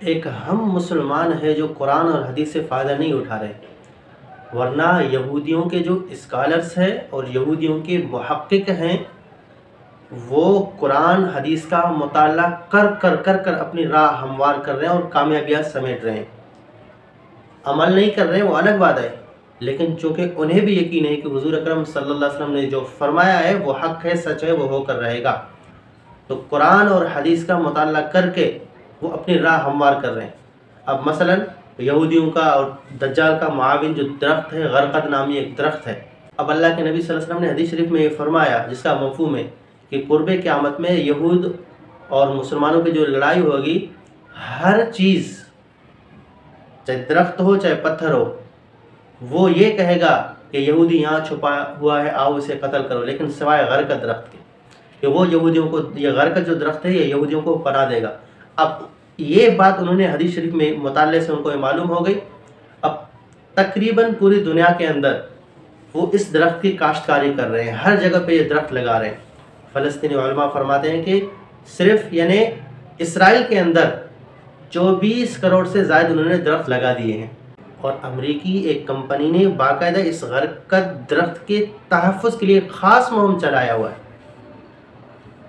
ایک ہم مسلمان ہے جو قرآن اور حدیث سے فائدہ نہیں اٹھا رہے، ورنہ یہودیوں کے جو اسکالرز ہیں اور یہودیوں کے محقق ہیں وہ قرآن حدیث کا مطالعہ کر اپنی راہ ہموار کر رہے ہیں اور کامیابیاں سمیٹ رہے ہیں۔ عمل نہیں کر رہے ہیں وہ الگ بات ہے، لیکن چونکہ انہیں بھی یقین ہے کہ حضور اکرم صلی اللہ علیہ وسلم نے جو فرمایا ہے وہ حق ہے، سچ ہے، وہ ہو کر رہے گا، تو قرآن اور حدیث کا مطالعہ کر کے وہ اپنی راہ ہموار کر رہے ہیں۔ اب مثلا یہودیوں کا اور دجال کا معاون جو درخت ہے، غرقد نامی ایک درخت ہے، اب اللہ کے نبی صلی اللہ علیہ وسلم نے حدیث شریف میں یہ فرمایا جس کا مفہوم ہے کہ قرب قیامت میں یہود اور مسلمانوں کی جو لڑائی ہوگی، ہر چیز چاہے درخت ہو چاہے پتھر ہو وہ یہ کہے گا کہ یہودی یہاں چھپا ہوا ہے، آؤ اسے قتل کرو، لیکن سوائے غرقد درخت کے، کہ وہ یہودیوں کو، یہ غرقد جو درخت ہے یہ یہودیوں کو پناہ دے گا۔ اب یہ بات انہوں نے حدیث شریف میں مطالعے سے ان کو معلوم ہو گئی۔ اب تقریباً پوری دنیا کے اندر وہ اس درخت کی کاشتکاری کر رہے ہیں، ہر جگہ پہ یہ درخت لگا رہے ہیں۔ فلسطینی علماء فرماتے ہیں کہ صرف یعنی اسرائیل کے اندر 24 کروڑ سے زائد انہوں نے درخت لگا دیے ہیں، اور امریکی ایک کمپنی نے باقاعدہ اس غرقد درخت کے تحفظ کے لیے خاص مہم چلایا ہوا ہے،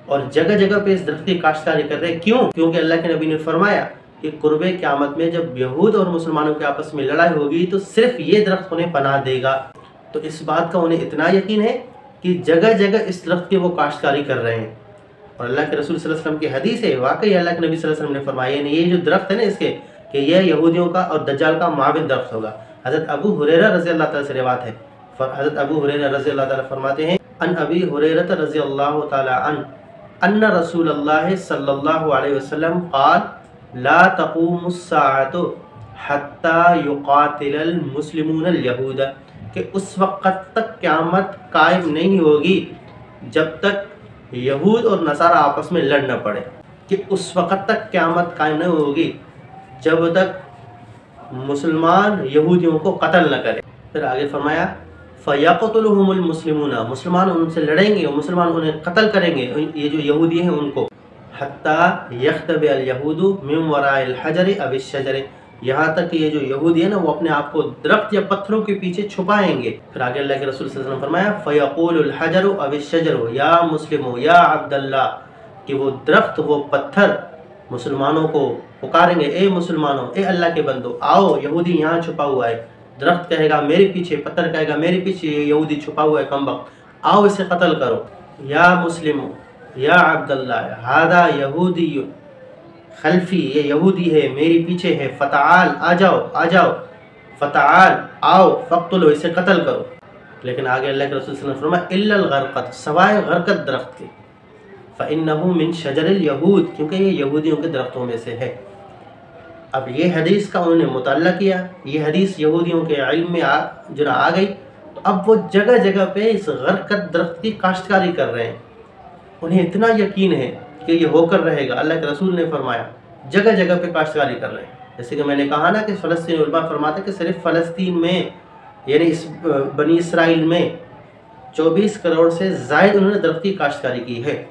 اور جگہ جگہ پہ اس درخت کی کاشتکاری کر رہے ہیں۔ کیوں؟ کیونکہ اللہ کے نبی نے فرمایا کہ قرب قیامت میں جب یہود اور مسلمانوں کے آپس میں لڑائی ہوگی تو صرف یہ درخت انہیں پناہ دے گا۔ تو اس بات کا انہیں اتنا یقین ہے کہ جگہ جگہ اس درخت کی وہ کاشتکاری کر رہے ہیں، اور اللہ کے رسول صلی اللہ علیہ وسلم کی حدیث ہے، واقعی اللہ کے نبی صلی اللہ علیہ وسلم نے فرمایا یعنی یہ جو درخت ہے نا اس کے، کہ یہ یہودیوں کا اور دجال کا معاون درخت ہوگا۔ حضرت ابو ہریرہ رضی اللہ تعالیٰ سے روایت ہے، حضرت ابو ہریرہ رضی اللہ تعالیٰ فرماتے ہیں ان ابی ہریرہ رضی اللہ تعالیٰ عنہ ان رسول اللہ صلی اللہ علیہ وسلم قال لا تقوم الساعة حتى يقاتل المسلمون اليهود، کہ اس وقت تک قیامت قائم نہیں ہوگی جب تک یہود اور نصارہ آپس میں لڑ نہ پڑے، کہ اس وقت تک قیامت قائم نہیں ہوگی جب تک مسلمان یہودیوں کو قتل نہ کرے۔ پھر آگے فرمایا فَيَقْتُلُهُمُ الْمُسْلِمُونَ، مسلمان ان سے لڑیں گے اور مسلمان انہیں قتل کریں گے، یہ جو یہودی ہیں ان کو، حَتَّى يَخْتَبِئَ الْيَهُودُ مِنْ وَرَاءِ الْحَجَرِ أَوِ الشَّجَرِ، یہاں تک کہ یہ جو یہودی ہیں نا وہ اپنے آپ کو درخت یا پتھروں کے پیچھے چھپائیں گے۔ پھر آگے اللہ کے رسول صلی اللہ علیہ وسلم فرمایا فَيَقُولُ الْحَجَرُ أَوِ الشَّجَرُ يَا مُسْلِمُ يَا عَبْدَ اللَّهِ، کہ وہ درخت وہ پتھر مسلمانوں کو پکاریں گے، اے مسلمانوں، اے اللہ کے بندو، آؤ یہودی یہاں چھپا ہوا ہے۔ درخت کہے گا میرے پیچھے، پتھر کہے گا میرے پیچھے، یہ یہودی چھپا ہوا ہے کمبخت، آؤ اسے قتل کرو۔ یا مسلم یا عبد اللہ ھذا یہودی خلفی، یہ یہودی ہے میری پیچھے ہے، فتعال آ جاؤ آ جاؤ، فتعال آؤ، فقتلو اسے قتل کرو۔ لیکن آگے اللہ کے رسول صلی اللہ علیہ وسلم فرمایا الا الغرقد، سوائے غرقد درخت کے، فإنه من شجر اليہود، کیونکہ یہ یہودیوں کے درختوں میں سے ہے۔ اب یہ حدیث کا انہوں نے مطالعہ کیا، یہ حدیث یہودیوں کے علم میں جو آ گئی، تو اب وہ جگہ جگہ پہ اس غرقد درخت کی کاشتکاری کر رہے ہیں، انہیں اتنا یقین ہے کہ یہ ہو کر رہے گا۔ اللہ کے رسول نے فرمایا جگہ جگہ پہ کاشتکاری کر رہے ہیں۔ جیسے کہ میں نے کہا نا کہ فلسطین علماء فرماتے ہیں کہ صرف فلسطین میں یعنی اس بنی اسرائیل میں 24 کروڑ سے زائد انہوں نے درخت کی کاشتکاری کی ہے۔